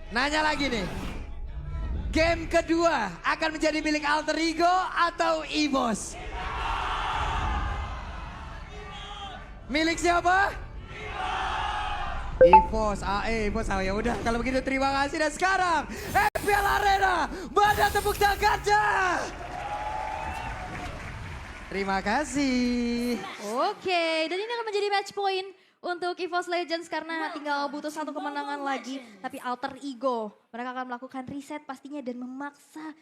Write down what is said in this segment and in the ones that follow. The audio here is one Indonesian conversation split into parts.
Nanya lagi nih. Game kedua akan menjadi milik Alter Ego atau EVOS? Milik siapa? EVOS, EVOS, ya udah kalau begitu terima kasih dan sekarang FPL Arena, mana tepuk tangannya? Terima kasih. Oke, dan ini akan menjadi match point untuk EVOS Legends karena tinggal butuh satu kemenangan lagi. Tapi Alter Ego, mereka akan melakukan reset pastinya dan memaksa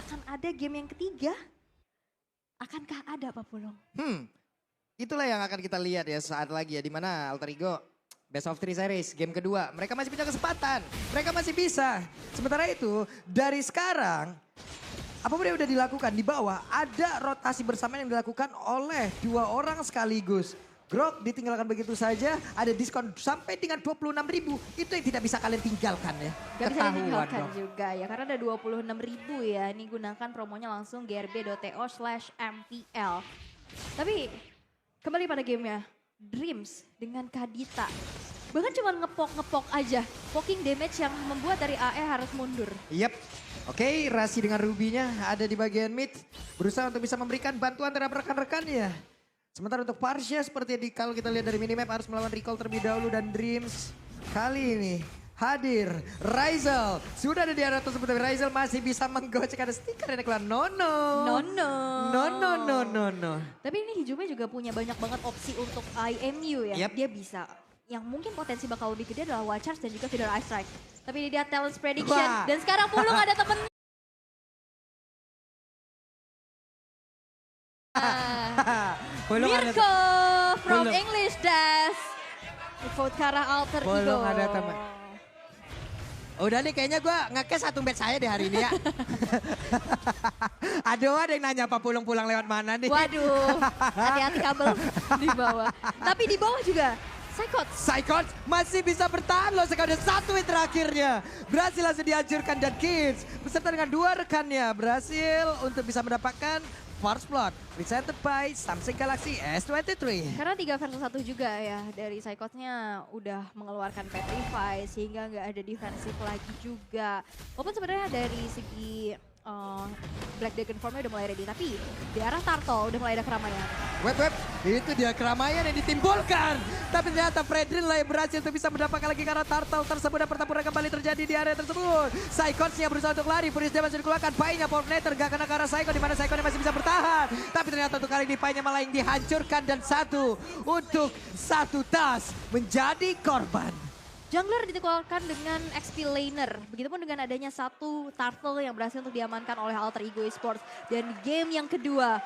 akan ada game yang ketiga. Akankah ada Pak Pulung? Itulah yang akan kita lihat ya saat lagi ya, dimana Alter Ego Best of 3 series, game kedua. Mereka masih punya kesempatan, mereka masih bisa. Sementara itu dari sekarang, apapun yang udah dilakukan di bawah, ada rotasi bersama yang dilakukan oleh 2 orang sekaligus. Grok ditinggalkan begitu saja, ada diskon sampai dengan 26.000. Itu yang tidak bisa kalian tinggalkan ya. Gak bisa ditinggalkan dong. juga ya, karena ada 26.000 ya. Ini gunakan promonya langsung grb.to/mpl. Tapi kembali pada gamenya, Dreams dengan Kadita. Bahkan cuma ngepok-ngepok aja, poking damage yang membuat dari AE harus mundur. Yep. Oke, Rasi dengan Rubinya ada di bagian mid. Berusaha untuk bisa memberikan bantuan terhadap rekan-rekannya. Sementara untuk Parsha seperti kalau kita lihat dari minimap harus melawan recall terlebih dahulu. Dan Dreams kali ini hadir. Raizal sudah ada di arah tersebut, tapi Raizal masih bisa menggocek, ada stiker yang keluar. No. Tapi ini Hijumi juga punya banyak banget opsi untuk IMU ya. Yep. Dia bisa. Yang mungkin potensi bakal lebih gede adalah Wild Charge dan juga Fidel Ice Strike. Tapi ini dia Talents Prediction. Wah. Dan sekarang Pulung ada temen. Mirko from Pulung. English Desk. Vote ke arah Alter Ego. Pulung ada temen. Udah nih kayaknya gue nge-cash satu bet saya deh hari ini ya. Aduh, ada yang nanya Pak Pulung pulang lewat mana nih. Waduh, hati-hati kabel di bawah. Tapi di bawah juga Psychots masih bisa bertahan loh, sekarang ada 1 win terakhirnya. Berhasil langsung dihancurkan dan Kids beserta dengan 2 rekannya berhasil untuk bisa mendapatkan First Blood presented by Samsung Galaxy S23. Karena 3 versus 1 juga ya, dari Psychots-nya udah mengeluarkan Petrify sehingga nggak ada defensif lagi juga. Walaupun sebenarnya dari segi Black Dragon formnya udah mulai ready, tapi di arah Turtle udah mulai ada keramaian. Web, itu dia keramaian yang ditimbulkan. Tapi ternyata Fredrin lah yang berhasil untuk bisa mendapatkan lagi karena Turtle tersebut dan pertempuran kembali terjadi di area tersebut. Psychots-nya berusaha untuk lari, Furious Demon sudah dikeluarkan, Pai-nya Portnator gak kena ke arah Psycho, di mana Psycho masih bisa bertahan. Tapi ternyata untuk kali ini Pai-nya malah yang dihancurkan dan 1 untuk 1 tas menjadi korban. Jungler dikeluarkan dengan XP Laner. Begitupun dengan adanya 1 Turtle yang berhasil untuk diamankan oleh Alter Ego Esports. Dan game yang kedua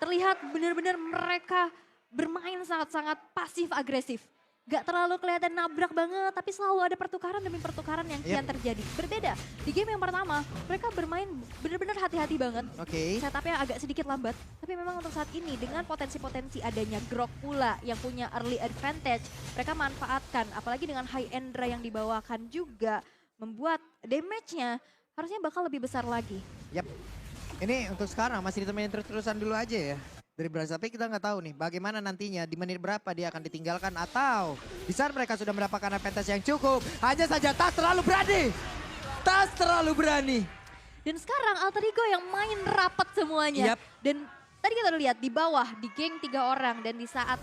terlihat benar-benar mereka bermain sangat-sangat pasif agresif. Gak terlalu kelihatan nabrak banget, tapi selalu ada pertukaran demi pertukaran yang kian terjadi. Berbeda, di game yang pertama mereka bermain benar-benar hati-hati banget. Setupnya agak sedikit lambat, tapi memang untuk saat ini dengan potensi-potensi adanya Grok pula yang punya early advantage, mereka manfaatkan. Apalagi dengan high Endra yang dibawakan juga, membuat damage-nya harusnya bakal lebih besar lagi. Yap, ini untuk sekarang masih ditemenin terus-terusan dulu aja ya. Dari Brazil, tapi kita nggak tahu nih bagaimana nantinya di menit berapa dia akan ditinggalkan atau di saat mereka sudah mendapatkan advantage yang cukup. Hanya saja Tas terlalu berani. Dan sekarang Alter Ego yang main rapat semuanya. Dan tadi kita udah lihat di bawah di geng 3 orang dan di saat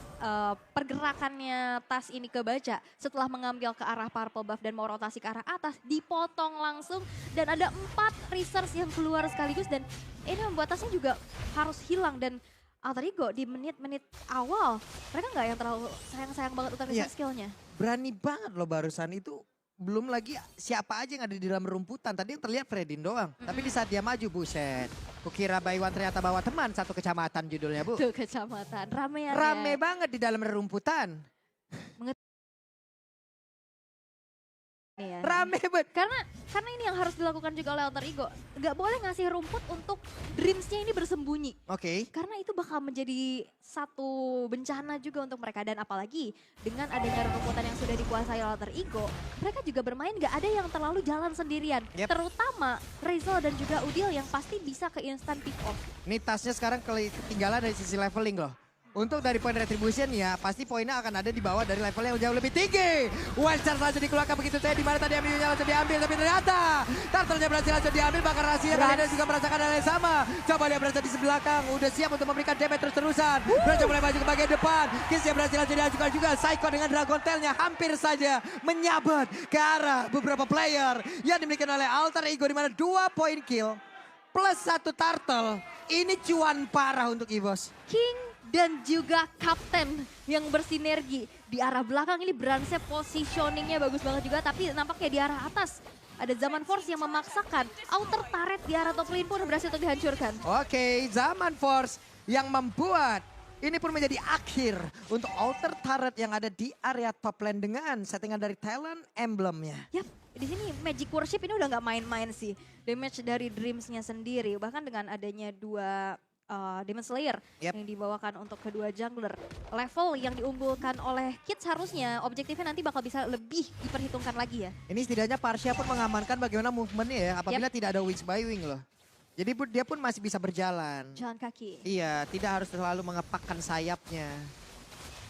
pergerakannya Tas ini kebaca setelah mengambil ke arah purple buff dan mau rotasi ke arah atas dipotong langsung dan ada 4 resource yang keluar sekaligus dan ini membuat Tasnya juga harus hilang dan Alter Ego di menit-menit awal mereka nggak yang terlalu sayang-sayang banget utilitas skillnya. Berani banget loh barusan itu. Belum lagi siapa aja yang ada di dalam rumputan. Tadi yang terlihat Fredin doang. Tapi di saat dia maju, buset. Kukira Baywan ternyata bawa teman 1 kecamatan judulnya, Bu. 1 kecamatan, rame ya. Rame banget di dalam rumputan. Rame banget. Karena ini yang harus dilakukan juga oleh Alter Ego. Gak boleh ngasih rumput untuk Dreams-nya ini bersembunyi. Karena itu bakal menjadi satu bencana juga untuk mereka. Dan apalagi dengan adanya rumputan yang sudah dikuasai oleh Alter Ego, mereka juga bermain gak ada yang terlalu jalan sendirian. Terutama Razel dan juga Udil yang pasti bisa ke instant pick off. Ini Tasnya sekarang ketinggalan dari sisi leveling loh. Untuk dari poin retribution ya, pasti poinnya akan ada di bawah dari level yang jauh lebih tinggi. Wildcard langsung dikeluarkan begitu saja, di mana tadi ambilnya langsung diambil, tapi ternyata Turtle-nya berhasil langsung diambil, bahkan Rahasia kali ini juga merasakan hal yang sama. Coba lihat berhasil di belakang, udah siap untuk memberikan damage terus-terusan. Berhasil mulai maju ke bagian depan, Kiss-nya berhasil langsung diajukan juga. Psycho dengan Dragon Tail-nya hampir saja menyabet ke arah beberapa player yang dimiliki oleh Alter Ego, di mana 2 poin kill plus 1 Turtle. Ini cuan parah untuk EVOS. King dan juga Kapten yang bersinergi di arah belakang. Ini Bransnya positioningnya bagus banget juga, tapi nampaknya di arah atas ada Zaman Force yang memaksakan outer turret di arah top lane pun berhasil untuk dihancurkan. Oke, Zaman Force yang membuat ini pun menjadi akhir untuk outer turret yang ada di area top lane dengan settingan dari talent emblemnya. Yap, di sini Magic Worship ini udah nggak main-main sih. Damage dari Dreams-nya sendiri, bahkan dengan adanya 2 Demon Slayer yang dibawakan untuk kedua jungler. Level yang diunggulkan oleh Kids harusnya objektifnya nanti bakal bisa lebih diperhitungkan lagi ya. Ini setidaknya Parsia pun mengamankan bagaimana movementnya ya, apabila tidak ada wings by wing loh. Jadi dia pun masih bisa berjalan. Jalan kaki. Iya, tidak harus terlalu mengepakkan sayapnya.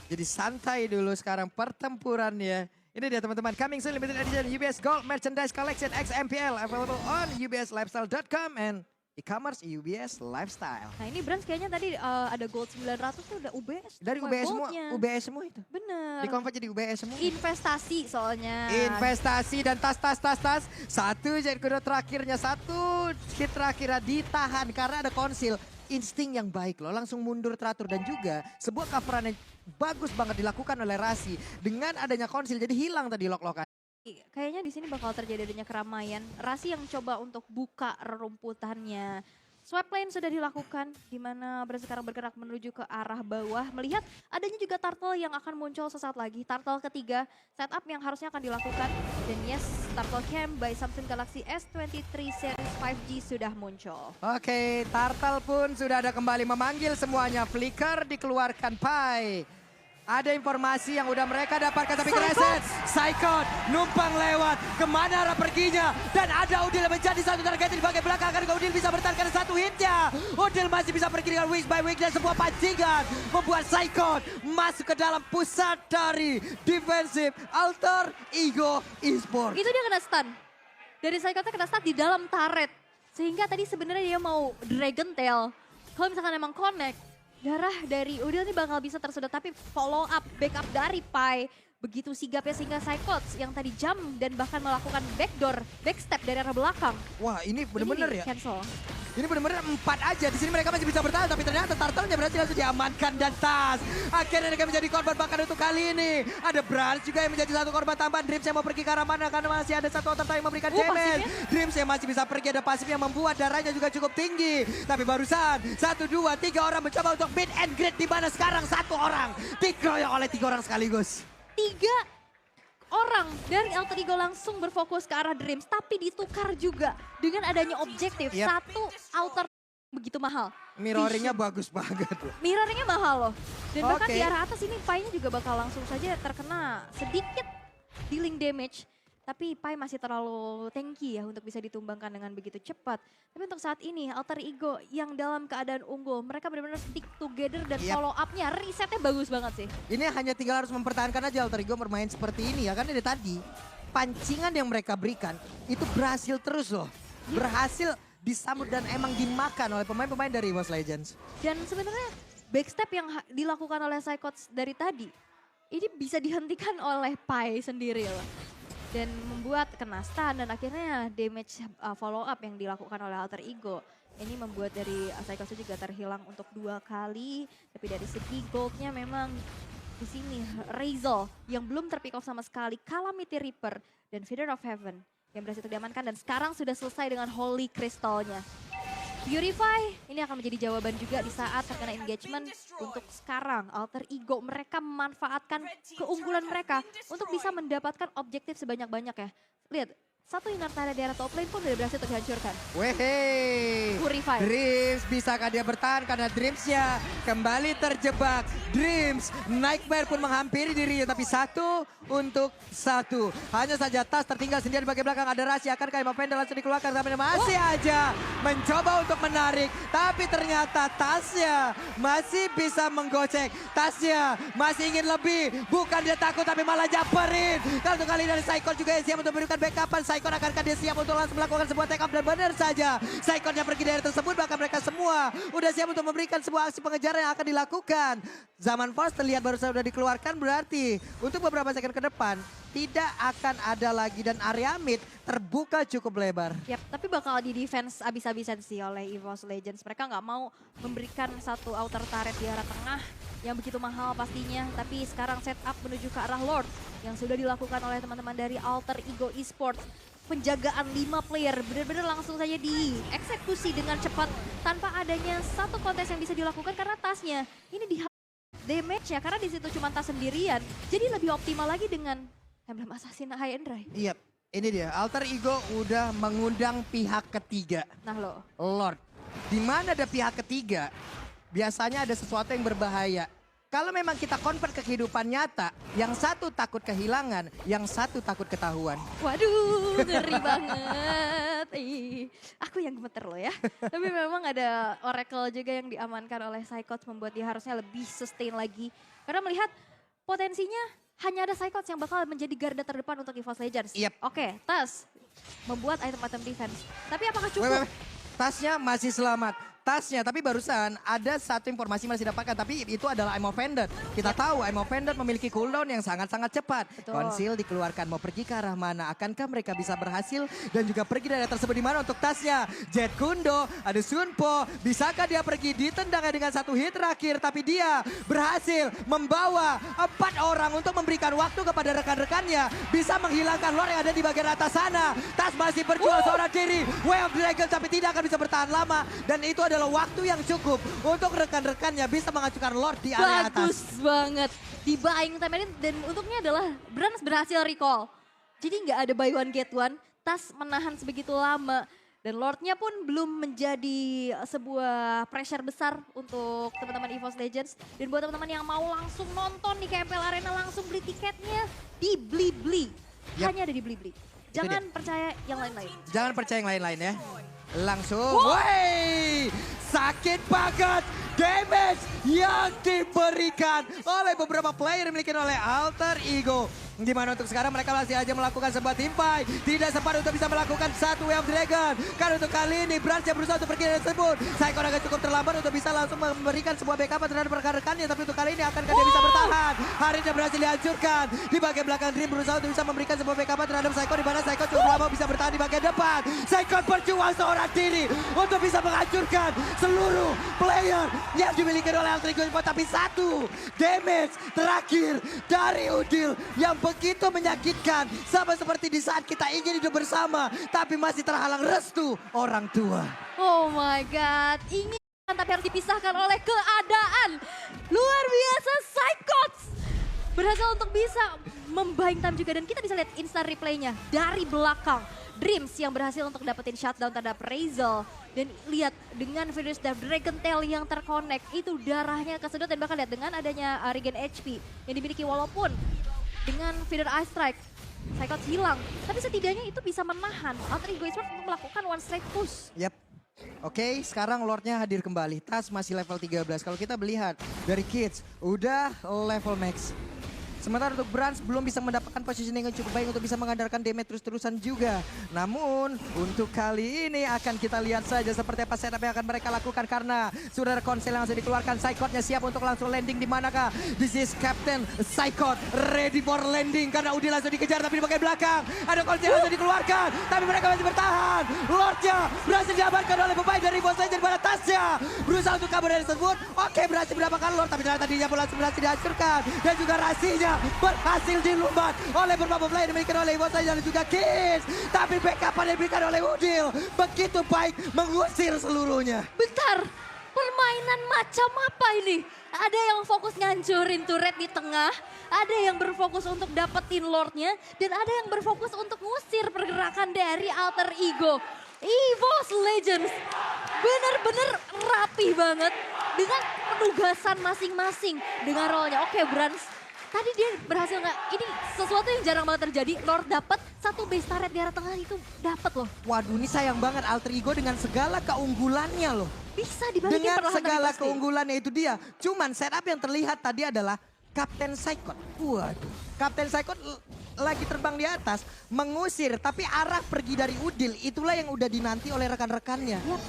Jadi santai dulu sekarang pertempurannya. Ini dia teman-teman, coming soon limited edition UBS Gold Merchandise Collection XMPL available on ubslifestyle.com and e-commerce UBS Lifestyle. Nah ini Brans kayaknya tadi ada gold 900 tuh udah UBS. Dari UBS semua, UBS semua itu. Bener. Di-convert jadi UBS semua. Investasi soalnya. Investasi dan tas. Satu jet kuda terakhirnya, 1 hit terakhirnya ditahan karena ada konsil. Insting yang baik loh, langsung mundur teratur dan juga sebuah coveran yang bagus banget dilakukan oleh Rasi. Dengan adanya konsil jadi hilang tadi lock-lockan. Kayaknya di sini bakal terjadi adanya keramaian. Rasi yang coba untuk buka rerumputannya. Swap lane sudah dilakukan, di mana sekarang bergerak menuju ke arah bawah. Melihat adanya juga turtle yang akan muncul sesaat lagi. Turtle ketiga, setup yang harusnya akan dilakukan. Dan yes, Turtle Camp by Samsung Galaxy S23 Series 5G sudah muncul. Oke, Turtle pun sudah ada kembali memanggil semuanya. Flicker dikeluarkan Pai. Ada informasi yang udah mereka dapatkan tapi kereset. Psychot numpang lewat. Kemana arah perginya? Dan ada Udil yang menjadi satu target di bagian belakang. Karena Udil bisa bertahan satu hitnya. Udil masih bisa pergi dengan wings by wings dan sebuah pancingan. Membuat Psychot masuk ke dalam pusat dari defensif Alter Ego Esports. Itu dia kena stun. Dari Psychotnya kena stun di dalam turret. Sehingga tadi sebenarnya dia mau Dragon Tail. Kalau misalkan emang connect. Darah dari Udil ini bakal bisa tersedot, tapi follow up, backup dari Pai. Begitu sigapnya sehingga Psychots yang tadi jump dan bahkan melakukan backdoor, backstep dari arah belakang. Wah ini bener-bener ya. Cancel. Ini bener-bener 4 aja. Di sini mereka masih bisa bertahan, tapi ternyata Turtle-nya berhasil langsung diamankan dan tas. Akhirnya mereka menjadi korban bahkan untuk kali ini. Ada Brans juga yang menjadi satu korban tambahan. Dreams yang mau pergi ke arah mana karena masih ada satu outer yang memberikan damage. Dreams yang masih bisa pergi, ada pasif yang membuat darahnya juga cukup tinggi. Tapi barusan 1, 2, 3 orang mencoba untuk meet and greet, di mana sekarang 1 orang dikeroyok oleh 3 orang sekaligus. 3 orang dari Alter Ego langsung berfokus ke arah Dreams, tapi ditukar juga dengan adanya objektif. 1 outer begitu mahal. Mirroringnya bagus banget. Mirroringnya mahal loh. Dan bahkan di arah atas ini Pai-nya juga bakal langsung saja terkena sedikit dealing damage. Tapi Pai masih terlalu tanky ya untuk bisa ditumbangkan dengan begitu cepat. Tapi untuk saat ini Alter Ego yang dalam keadaan unggul, mereka benar-benar stick together dan follow up-nya, resetnya bagus banget sih. Ini hanya tinggal harus mempertahankan aja Alter Ego bermain seperti ini ya. Kan dari tadi pancingan yang mereka berikan itu berhasil terus loh. Berhasil disambut dan emang dimakan oleh pemain-pemain dari EVOS Legends. Dan sebenarnya backstep yang dilakukan oleh Psychots dari tadi, ini bisa dihentikan oleh Pai sendiri loh. Dan membuat kena stun dan akhirnya damage follow up yang dilakukan oleh Alter Ego. Ini membuat dari Psychots juga terhilang untuk 2 kali. Tapi dari segi goldnya memang di sini Razel yang belum terpick off sama sekali. Calamity Reaper dan Feather of Heaven yang berhasil diamankan dan sekarang sudah selesai dengan Holy Crystal-nya. Purify ini akan menjadi jawaban juga di saat terkena engagement. Untuk sekarang Alter Ego mereka memanfaatkan keunggulan mereka untuk bisa mendapatkan objektif sebanyak-banyak ya. Lihat satu Inartara di area top lane pun udah berhasil untuk dihancurkan. Wehe. Purify. Dreams, bisakah dia bertahan karena Dreamsnya kembali terjebak. Dreams, Nightmare pun menghampiri dirinya tapi 1-1. Hanya saja Tas tertinggal sendiri di bagian belakang. Ada rahasia, akankah Emma Pender langsung dikeluarkan tapi masih aja mencoba untuk menarik. Tapi ternyata Tasnya masih bisa menggocek. Tasnya masih ingin lebih. Bukan dia takut tapi malah jabarin. Kalau untuk kali ini dari Saikon juga yang siap untuk memberikan backupan. Saikon akankah dia siap untuk langsung melakukan sebuah take up dan benar saja. Saikonnya pergi dari tersebut bahkan mereka semua udah siap untuk memberikan sebuah aksi pengejaran yang akan dilakukan. Zaman Force terlihat baru saja sudah dikeluarkan berarti untuk beberapa second ke depan tidak akan ada lagi dan area mid terbuka cukup lebar. Yap, tapi bakal di defense abis-abisan sih oleh EVOS Legends. Mereka nggak mau memberikan satu outer turret di arah tengah yang begitu mahal pastinya. Tapi sekarang setup menuju ke arah Lord yang sudah dilakukan oleh teman-teman dari Alter Ego Esports. Penjagaan 5 player benar-benar langsung saja dieksekusi dengan cepat tanpa adanya satu kontes yang bisa dilakukan karena Tasnya ini di damage-nya karena di situ cuma Tas sendirian. Jadi lebih optimal lagi dengan emblem Assassin High and Dry. Iya, ini dia. Alter Ego udah mengundang pihak ketiga. Nah lo. Lord. Di mana ada pihak ketiga, biasanya ada sesuatu yang berbahaya. Kalau memang kita convert ke kehidupan nyata, yang satu takut kehilangan, yang satu takut ketahuan. Waduh, ngeri banget. Ih, aku yang gemeter loh ya. Tapi memang ada Oracle juga yang diamankan oleh Psychots membuat dia harusnya lebih sustain lagi. Karena melihat potensinya hanya ada Psychots yang bakal menjadi garda terdepan untuk EVOS Legends. Yep. Oke, Tas membuat item-item defense. Tapi apakah cukup? Tasnya masih selamat. Tasnya, tapi barusan ada satu informasi masih dapatkan, tapi itu adalah Emo Offended. Kita tahu Emo Offended memiliki cooldown yang sangat-sangat cepat. Betul. Konsil dikeluarkan, mau pergi ke arah mana? Akankah mereka bisa berhasil dan juga pergi dari tersebut di mana untuk Tasnya? Jet Kundo, ada Sunpo, bisakah dia pergi ditendangnya dengan satu hit terakhir, tapi dia berhasil membawa 4 orang untuk memberikan waktu kepada rekan-rekannya, bisa menghilangkan Lord yang ada di bagian atas sana. Tas masih berjuang seorang diri, Way of Dragon tapi tidak akan bisa bertahan lama dan itu adalah waktu yang cukup untuk rekan-rekannya bisa mengacukan Lord di area atas. Bagus banget. Di buying time ini dan untuknya adalah Brans berhasil recall. Jadi nggak ada buy one get one. Tas menahan sebegitu lama. Dan Lordnya pun belum menjadi sebuah pressure besar untuk teman-teman EVOS Legends. Dan buat teman-teman yang mau langsung nonton di KPL Arena langsung beli tiketnya di Blibli. Hanya ada di Blibli. Jangan percaya yang lain-lain. Jangan percaya yang lain-lain ya. Langsung, woi, sakit banget damage yang diberikan oleh beberapa player dimiliki oleh Alter Ego. Di mana untuk sekarang mereka masih aja melakukan sebuah team fight. Tidak sempat untuk bisa melakukan satu Way of Dragon. Karena untuk kali ini Brans yang berusaha untuk pergi dari tersebut. Saikon agak cukup terlambat untuk bisa langsung memberikan sebuah backup terhadap rekan-rekannya. Tapi untuk kali ini akankah dia bisa bertahan? Harinya berhasil dihancurkan. Di bagian belakang Dream berusaha untuk bisa memberikan sebuah backup terhadap Saikon. Di mana Saikon cukup lama bisa bertahan di bagian depan. Saikon berjuang seorang diri untuk bisa menghancurkan seluruh player yang dimiliki oleh Alter Ego. Tapi satu damage terakhir dari Udil yang begitu menyakitkan. Sama seperti di saat kita ingin hidup bersama. Tapi masih terhalang restu orang tua. Oh my God. Ingin tapi harus dipisahkan oleh keadaan. Luar biasa Psychots. Berhasil untuk bisa membind time juga. Dan kita bisa lihat instant replaynya dari belakang. Dreams yang berhasil untuk dapetin shutdown terhadap Razel. Dan lihat dengan Furious Dragon Tail yang terkonek. Itu darahnya kesedot dan bahkan lihat dengan adanya regen HP yang dimiliki walaupun dengan Feeder Ice Strike, Psychots hilang. Tapi setidaknya itu bisa menahan Alter Ego Esports untuk melakukan one strike push. Yap. Oke, sekarang Lordnya hadir kembali. Tas masih level 13. Kalau kita melihat dari Kids, udah level max. Sementara untuk Brans belum bisa mendapatkan positioning yang cukup baik untuk bisa mengandalkan damage terus-terusan juga. Namun untuk kali ini akan kita lihat saja seperti apa setup yang akan mereka lakukan. Karena sudah ada konsel yang langsung dikeluarkan. Psychotnya siap untuk langsung landing di manakah? This is Captain Psychot ready for landing. Karena Udil langsung dikejar tapi di bagian belakang. Ada konsel yang langsung dikeluarkan. Tapi mereka masih bertahan. Lordnya berhasil diamankan oleh pemain dari EVOS Legends pada Tasnya. Berusaha untuk kabur dari tersebut. Oke, berhasil mendapatkan Lord. Tapi ternyata dirinya pun langsung berhasil dihancurkan. Dan juga Rasinya berhasil dilumbat oleh beberapa player dimiliki oleh EVOS Legends dan juga Kiss. Tapi backup yang diberikan oleh Udil begitu baik mengusir seluruhnya. Bentar, permainan macam apa ini? Ada yang fokus ngancurin turret di tengah, ada yang berfokus untuk dapetin Lordnya, dan ada yang berfokus untuk ngusir pergerakan pergerakan dari Alter Ego. EVOS Legends bener-bener rapi banget dengan penugasan masing-masing dengan role-nya. Oke, Brans tadi dia berhasil nggak? Ini sesuatu yang jarang banget terjadi. Lord dapat satu base turret di arah tengah itu dapat loh. Waduh, ini sayang banget Alter Ego dengan segala keunggulannya loh. Bisa dibalikin Dengan perlahan tapi segala pasti. keunggulannya itu dia. Cuman setup yang terlihat tadi adalah Kapten Saikot. Waduh, Kapten Saikot lagi terbang di atas, mengusir. Tapi arah pergi dari Udil, itulah yang udah dinanti oleh rekan-rekannya. Yap.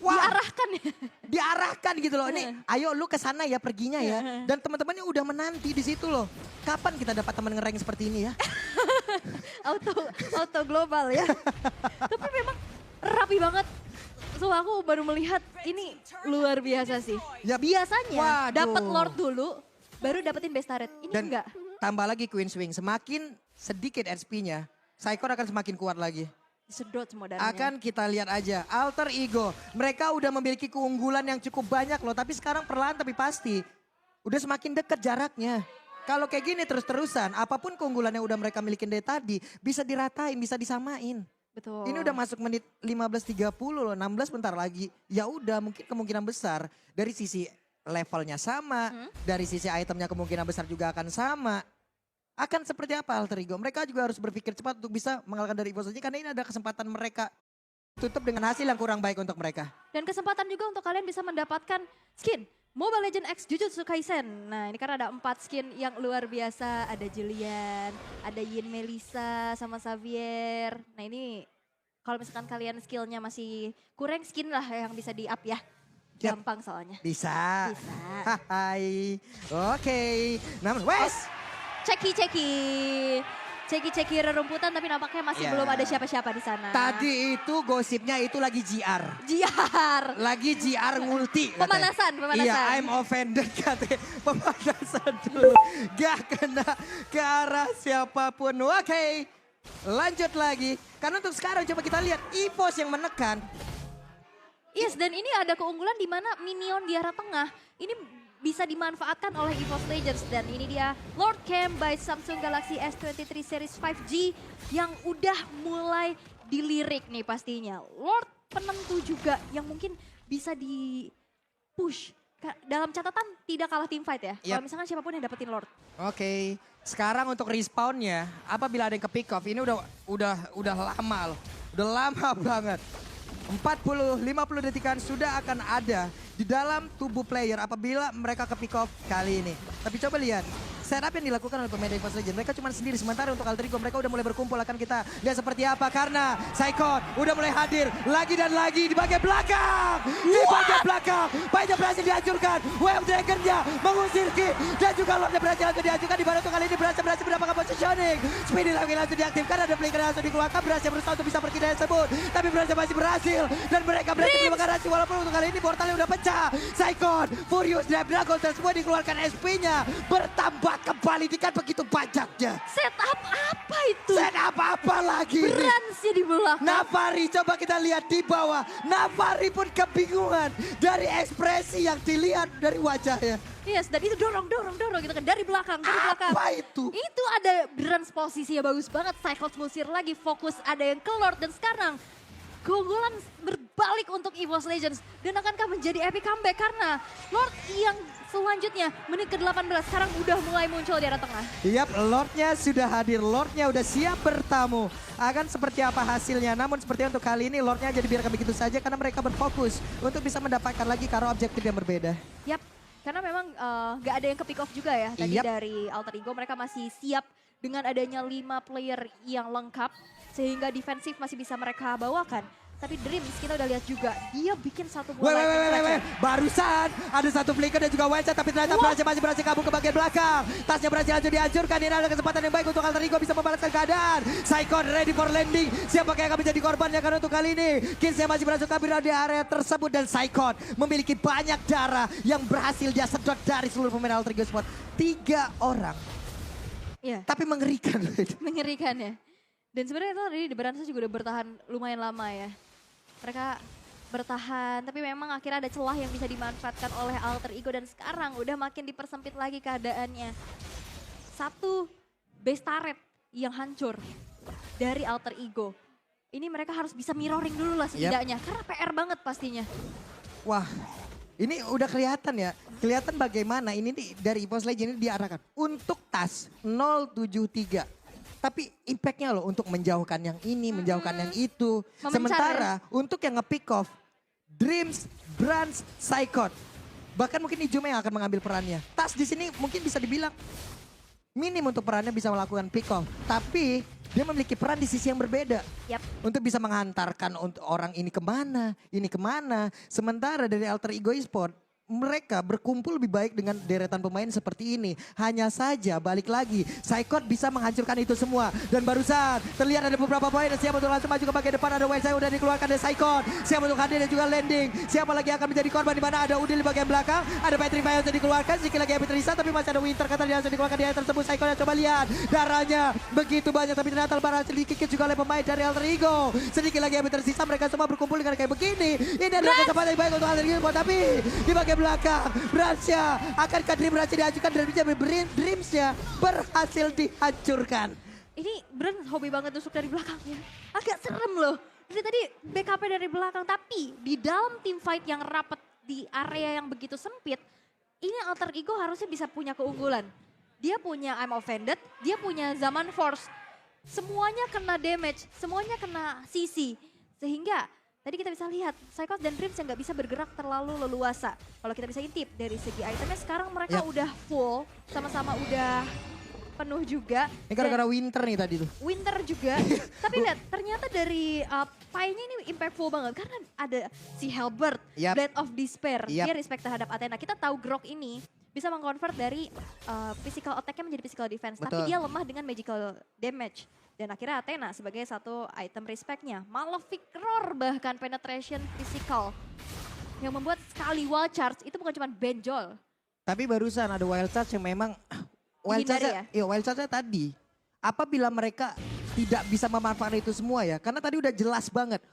Wah, Diarahkan ya. diarahkan gitu loh. Ini, ayo lu ke sana ya perginya ya. Dan teman-temannya udah menanti di situ loh. Kapan kita dapat teman ngereng seperti ini ya? auto global ya. Tapi memang rapi banget. So aku baru melihat ini luar biasa sih. Ya, Biasanya waduh. dapat Lord dulu, baru dapetin base turret. Ini Dan enggak. tambah lagi Queen Swing, semakin sedikit HP-nya, Saikot akan semakin kuat lagi. Sedot semua darahnya. Akan kita lihat aja, Alter Ego, mereka udah memiliki keunggulan yang cukup banyak loh. Tapi sekarang perlahan tapi pasti, udah semakin dekat jaraknya. Kalau kayak gini terus-terusan, apapun keunggulan yang udah mereka milikin dari tadi, bisa diratain, bisa disamain. Betul. Ini udah masuk menit 15.30 loh, 16 bentar lagi. Ya udah mungkin kemungkinan besar dari sisi levelnya sama, dari sisi itemnya kemungkinan besar juga akan sama. Akan seperti apa Alter Ego? Mereka juga harus berpikir cepat untuk bisa mengalahkan dari EVOS aja karena ini ada kesempatan mereka tutup dengan hasil yang kurang baik untuk mereka. Dan kesempatan juga untuk kalian bisa mendapatkan skin Mobile Legends X Jujutsu Kaisen. Nah ini kan ada 4 skin yang luar biasa. Ada Julian, ada Yin Melissa sama Xavier. Nah ini kalau misalkan kalian skillnya masih kurang skin lah yang bisa di up ya. Yap. Gampang soalnya. Bisa. Bisa. Hai. Oke. Namun Wes. Ceki rerumputan tapi nampaknya masih Ya. belum ada siapa-siapa di sana. Tadi itu gosipnya itu lagi GR. Jiar. Lagi GR multi katanya. Pemanasan. Iya, I'm offended katanya. Pemanasan dulu. Gak kena ke arah siapapun. Oke. Lanjut lagi. Karena untuk sekarang coba kita lihat EVOS yang menekan. Yes, dan ini ada keunggulan di mana minion di arah tengah ini bisa dimanfaatkan oleh EVOS Legends. Dan ini dia Lord Cam by Samsung Galaxy S23 Series 5G yang udah mulai dilirik nih pastinya. Lord penentu juga yang mungkin bisa di push. Dalam catatan tidak kalah team fight ya. Yap. Kalau misalkan siapapun yang dapetin Lord. Oke, sekarang untuk respawnnya, apabila ada yang ke pick off, ini udah lama loh, udah lama banget. 40-50 detikan sudah akan ada di dalam tubuh player apabila mereka ke pick off kali ini. Tapi coba lihat, setup yang dilakukan oleh pemain EVOS Legends, mereka cuma sendiri. Sementara untuk Alter Ego mereka udah mulai berkumpul, akan kita lihat seperti apa. Karena Saikot udah mulai hadir lagi dan lagi di bagian belakang. Di bagian belakang, Paija berhasil dihancurkan. Wave Dragon-nya mengusir Ki. Dan juga Lord-nya berhasil langsung dihancurkan. Di mana untuk kali ini berhasil mendapatkan positioning. Speedy lagi langsung diaktifkan, ada flicker yang langsung dikeluarkan. Berhasil berusaha untuk bisa pergi dari tersebut. Tapi berhasil masih berhasil. Dan mereka berhasil menemukan Raci walaupun untuk kali ini portalnya udah pecah. Saikot, Furious Drive Dragon semua dikeluarkan SP-nya. Bertambah kembali dengan begitu banyaknya. Setup apa itu? Set apa lagi ini? Beransnya di belakang. Navari coba kita lihat di bawah. Navari pun kebingungan dari ekspresi yang dilihat dari wajahnya. Yes, dan itu dorong gitu kan dari belakang, Apa itu? Itu ada Brans posisinya bagus banget. Cyclops ngusir lagi, fokus ada yang ke Lord dan sekarang keunggulan berbalik untuk EVOS Legends. Dan akankah menjadi epic comeback karena Lord yang selanjutnya menit ke-18 sekarang udah mulai muncul di arah tengah. Yap, Lordnya sudah hadir, Lordnya udah siap bertamu. Akan seperti apa hasilnya, namun sepertinya untuk kali ini Lordnya jadi biarkan begitu saja karena mereka berfokus untuk bisa mendapatkan lagi karo objektif yang berbeda. Yap, karena memang gak ada yang ke pick off juga ya tadi Yap. dari Alter Ego. Mereka masih siap dengan adanya 5 player yang lengkap sehingga defensif masih bisa mereka bawakan. Tapi Dreams kita udah lihat juga, dia bikin satu bola. Weh. Barusan ada satu flicker dan juga Wensa, tapi ternyata masih berhasil kabur ke bagian belakang. Tasnya berhasil langsung dihancurkan, ini ada kesempatan yang baik untuk Alter Ego bisa membalaskan keadaan. Saikot ready for landing, siapakah yang akan menjadi korbannya karena untuk kali ini. Kinsnya masih berhasil kabur di area tersebut dan Saikot memiliki banyak darah yang berhasil dia sedot dari seluruh pemain Alter Ego Sport. 3 orang, Iya, tapi mengerikan. mengerikan ya. Dan sebenarnya itu tadi di Beransa juga udah bertahan lumayan lama ya. Mereka bertahan, tapi memang akhirnya ada celah yang bisa dimanfaatkan oleh Alter Ego dan sekarang udah makin dipersempit lagi keadaannya. Satu base turret yang hancur dari Alter Ego. ini mereka harus bisa mirroring dulu lah setidaknya. Karena PR banget pastinya. Wah, ini udah kelihatan ya. Kelihatan bagaimana ini nih dari EVOS Legends ini diarahkan. Untuk TAS 073. Tapi impactnya loh untuk menjauhkan yang ini, menjauhkan yang itu. Memencar Sementara untuk yang nge-pick off, Dreams, Brands, Psychot. Bahkan mungkin Ijume yang akan mengambil perannya. TAS di sini mungkin bisa dibilang minim untuk perannya bisa melakukan pick off. Tapi dia memiliki peran di sisi yang berbeda. Yap. Untuk bisa menghantarkan untuk orang ini kemana. Sementara dari Alter Ego Esport, mereka berkumpul lebih baik dengan deretan pemain seperti ini. Hanya saja balik lagi, Psychot bisa menghancurkan itu semua. Dan barusan terlihat ada beberapa pemain yang siap untuk langsung maju ke bagian depan. Ada Wesai udah dikeluarkan dari Psychot. Siap untuk hadir dan juga landing. Siapa lagi akan menjadi korban di mana ada Udil di bagian belakang. Ada Patrick Mayo yang dikeluarkan. Sedikit lagi Abit Risa tapi masih ada Winter kata dia langsung dikeluarkan di area tersebut. Psychot yang coba lihat. Darahnya begitu banyak tapi ternyata berhasil dikikis juga oleh pemain dari Alter Ego. Sedikit lagi Abit tersisa, mereka semua berkumpul dengan kayak begini. Ini adalah kesempatan yang baik untuk Alter Ego tapi di bagian belakang Bransnya akankah Dream berhasil dihancurkan dan Dreamsnya berhasil dihancurkan. Ini Brand hobi banget tusuk dari belakangnya. Agak serem loh. Dari tadi BKP dari belakang tapi di dalam team fight yang rapat di area yang begitu sempit, ini Alter Ego harusnya bisa punya keunggulan. Dia punya I'm Offended, dia punya Zaman Force. Semuanya kena damage, semuanya kena CC. Sehingga tadi kita bisa lihat, Psychot dan Dreams yang nggak bisa bergerak terlalu leluasa. Kalau kita bisa intip dari segi itemnya sekarang mereka udah full, sama-sama udah penuh juga. Ini gara-gara Winter nih tadi tuh. Winter juga. Tapi lihat, ternyata dari pie-nya ini impactful banget. Karena ada si Halberd, Blade of Despair. Dia respect terhadap Athena. Kita tahu Grok ini bisa mengkonvert dari physical attack-nya menjadi physical defense. Betul. Tapi dia lemah dengan magical damage. Dan akhirnya Athena sebagai satu item respect-nya. Malefic Roar bahkan penetration physical. Yang membuat sekali wild charge itu bukan cuma benjol. Tapi barusan ada wild charge yang memang wild charge-nya tadi. Apabila mereka tidak bisa memanfaatkan itu semua ya. Karena tadi udah jelas banget.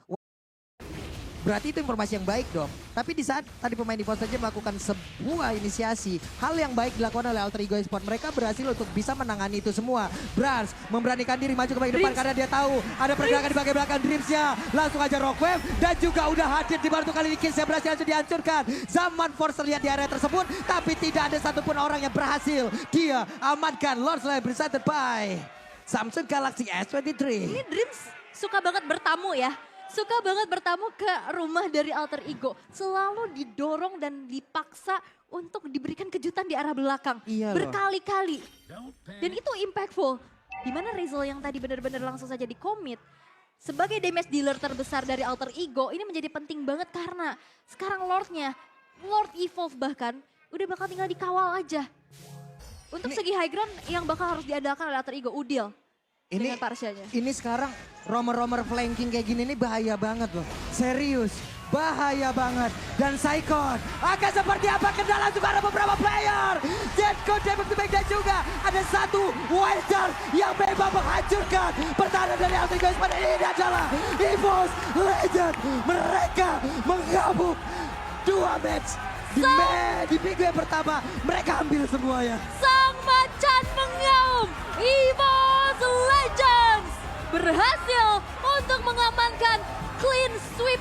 Berarti itu informasi yang baik dong. Tapi di saat tadi pemain EVOS saja melakukan sebuah inisiasi. Hal yang baik dilakukan oleh Alter Ego Esport. Mereka berhasil untuk bisa menangani itu semua. Brans memberanikan diri maju ke bagian depan karena dia tahu ada pergerakan di bagian belakang Dreamsnya. Langsung aja Rockwave dan juga udah hadir di bantu kali ini Kinsnya berhasil langsung dihancurkan. Zaman Force terlihat di area tersebut. Tapi tidak ada satupun orang yang berhasil. Dia amankan Lord Slayer presented by Samsung Galaxy S23. Ini Dreams suka banget bertamu ya. Suka banget bertamu ke rumah dari Alter Ego. Selalu didorong dan dipaksa untuk diberikan kejutan di arah belakang. Iya berkali-kali. Dan itu impactful. Dimana Rizal yang tadi benar-benar langsung saja di-commit. Sebagai damage dealer terbesar dari Alter Ego, ini menjadi penting banget karena sekarang Lordnya, Lord Evolve bahkan, udah bakal tinggal dikawal aja. Untuk segi high ground yang bakal harus diandalkan oleh Alter Ego, Udil. Dengan Parsianya. Ini sekarang romer-romer flanking kayak gini nih bahaya banget loh. Serius, bahaya banget. Dan Psychot akan seperti apa kendala juga ada beberapa player. Jetco Debek dan juga ada satu wildcard yang memang menghancurkan pertahanan dari Alter Ego Esport. Ini adalah EVOS Legends. Mereka menggabung 2 match. Di minggu yang pertama mereka ambil semuanya. Sang macan mengaum, EVOS Legends berhasil untuk mengamankan clean sweep